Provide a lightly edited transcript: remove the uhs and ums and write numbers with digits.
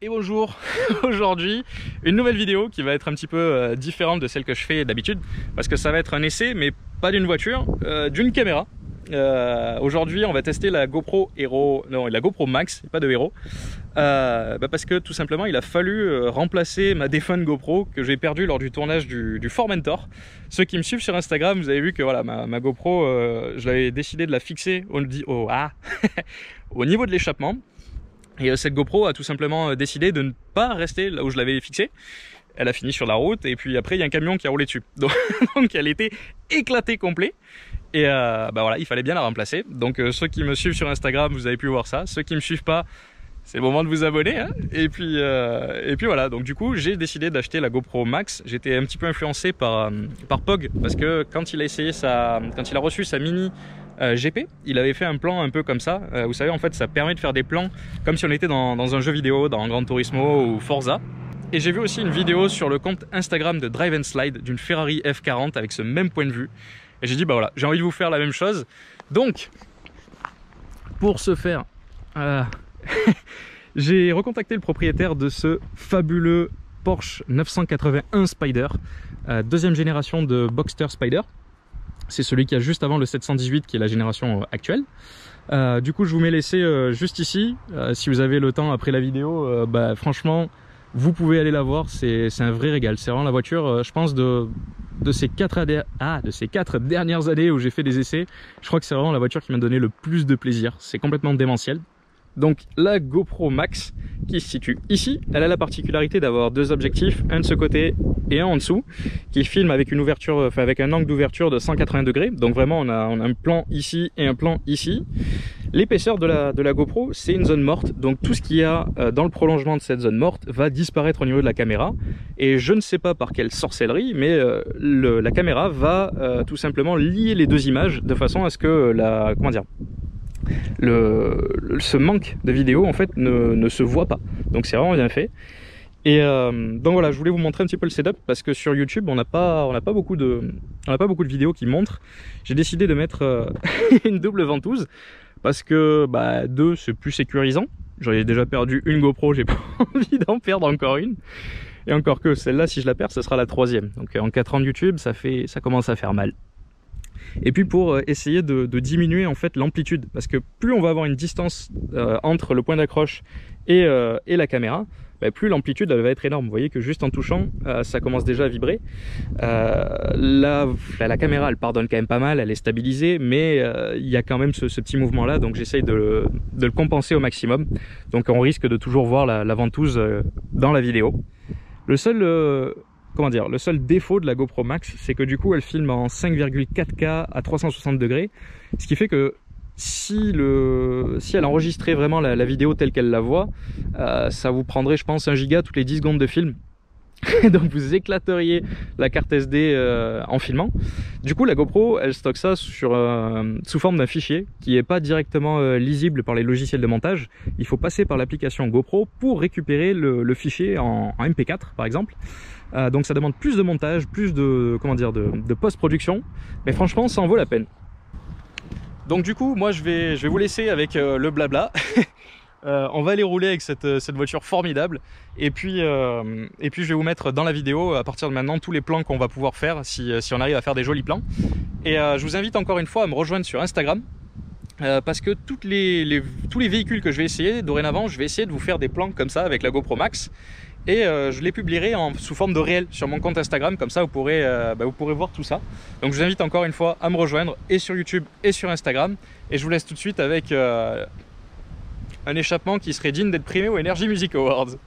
Et bonjour, aujourd'hui une nouvelle vidéo qui va être un petit peu différente de celle que je fais d'habitude parce que ça va être un essai mais pas d'une voiture, d'une caméra. Aujourd'hui on va tester la GoPro Hero, non la GoPro Max, pas de Hero, parce que tout simplement il a fallu remplacer ma défunte GoPro que j'ai perdue lors du tournage du Formentor. Ceux qui me suivent sur Instagram, vous avez vu que voilà ma GoPro, je l'avais décidé de la fixer au niveau de l'échappement. Et cette GoPro a tout simplement décidé de ne pas rester là où je l'avais fixée. Elle a fini sur la route et puis après il y a un camion qui a roulé dessus. Donc elle était éclatée complet. Et voilà, il fallait bien la remplacer. Donc ceux qui me suivent sur Instagram, vous avez pu voir ça. Ceux qui me suivent pas, c'est le moment de vous abonner. Hein. Et puis voilà, donc du coup j'ai décidé d'acheter la GoPro Max. J'étais un petit peu influencé par Pog parce que quand il a reçu sa mini GP, il avait fait un plan un peu comme ça. Vous savez, en fait, ça permet de faire des plans comme si on était dans un jeu vidéo, dans Gran Turismo ou Forza. Et j'ai vu aussi une vidéo sur le compte Instagram de Drive and Slide d'une Ferrari F40 avec ce même point de vue. Et j'ai dit, bah voilà, j'ai envie de vous faire la même chose. Donc, pour ce faire, j'ai recontacté le propriétaire de ce fabuleux Porsche 981 Spider, deuxième génération de Boxster Spider. C'est celui qui a juste avant le 718 qui est la génération actuelle. Du coup je vous mets l'essai juste ici. Si vous avez le temps après la vidéo, franchement vous pouvez aller la voir, c'est un vrai régal. C'est vraiment la voiture, je pense de ces 4 dernières années où j'ai fait des essais, je crois que c'est vraiment la voiture qui m'a donné le plus de plaisir. C'est complètement démentiel. Donc la GoPro Max qui se situe ici, elle a la particularité d'avoir deux objectifs, un de ce côté et un en dessous, qui filme avec une ouverture, enfin avec un angle d'ouverture de 180 degrés. Donc vraiment on a un plan ici et un plan ici. L'épaisseur de la GoPro, c'est une zone morte, donc tout ce qu'il y a dans le prolongement de cette zone morte va disparaître au niveau de la caméra. Et je ne sais pas par quelle sorcellerie, mais la caméra va tout simplement lier les deux images de façon à ce que ce manque de vidéo en fait ne se voit pas. Donc c'est vraiment bien fait. Et donc voilà, je voulais vous montrer un petit peu le setup parce que sur YouTube on n'a pas beaucoup de vidéos qui montrent. J'ai décidé de mettre une double ventouse parce que deux c'est plus sécurisant. J'aurais déjà perdu une GoPro, j'ai pas envie d'en perdre encore une. Et encore que celle-là, si je la perds, ce sera la troisième. Donc en 4 ans de YouTube, ça commence à faire mal. Et puis pour essayer de diminuer en fait l'amplitude, parce que plus on va avoir une distance entre le point d'accroche et la caméra, plus l'amplitude va être énorme. Vous voyez que juste en touchant, ça commence déjà à vibrer. La caméra elle pardonne quand même pas mal, elle est stabilisée, mais il y a quand même ce petit mouvement là, donc j'essaye de le compenser au maximum. Donc on risque de toujours voir la ventouse dans la vidéo. Le seul défaut de la GoPro Max, c'est que du coup elle filme en 5,4K à 360 degrés, ce qui fait que si elle enregistrait vraiment la vidéo telle qu'elle la voit, ça vous prendrait je pense 1 giga toutes les 10 secondes de film. Donc vous éclateriez la carte SD en filmant. Du coup la GoPro elle stocke ça sous forme d'un fichier qui n'est pas directement lisible par les logiciels de montage. Il faut passer par l'application GoPro pour récupérer le fichier en MP4 par exemple. Donc ça demande plus de montage, plus de post-production, mais franchement ça en vaut la peine. Donc du coup moi je vais vous laisser avec le blabla. On va aller rouler avec cette voiture formidable et puis je vais vous mettre dans la vidéo à partir de maintenant tous les plans qu'on va pouvoir faire si on arrive à faire des jolis plans. Et je vous invite encore une fois à me rejoindre sur Instagram parce que tous les véhicules que je vais essayer dorénavant, je vais essayer de vous faire des plans comme ça avec la GoPro Max. Et je les publierai sous forme de réel sur mon compte Instagram, comme ça vous pourrez voir tout ça. Donc je vous invite encore une fois à me rejoindre et sur YouTube et sur Instagram. Et je vous laisse tout de suite avec un échappement qui serait digne d'être primé aux Energy Music Awards.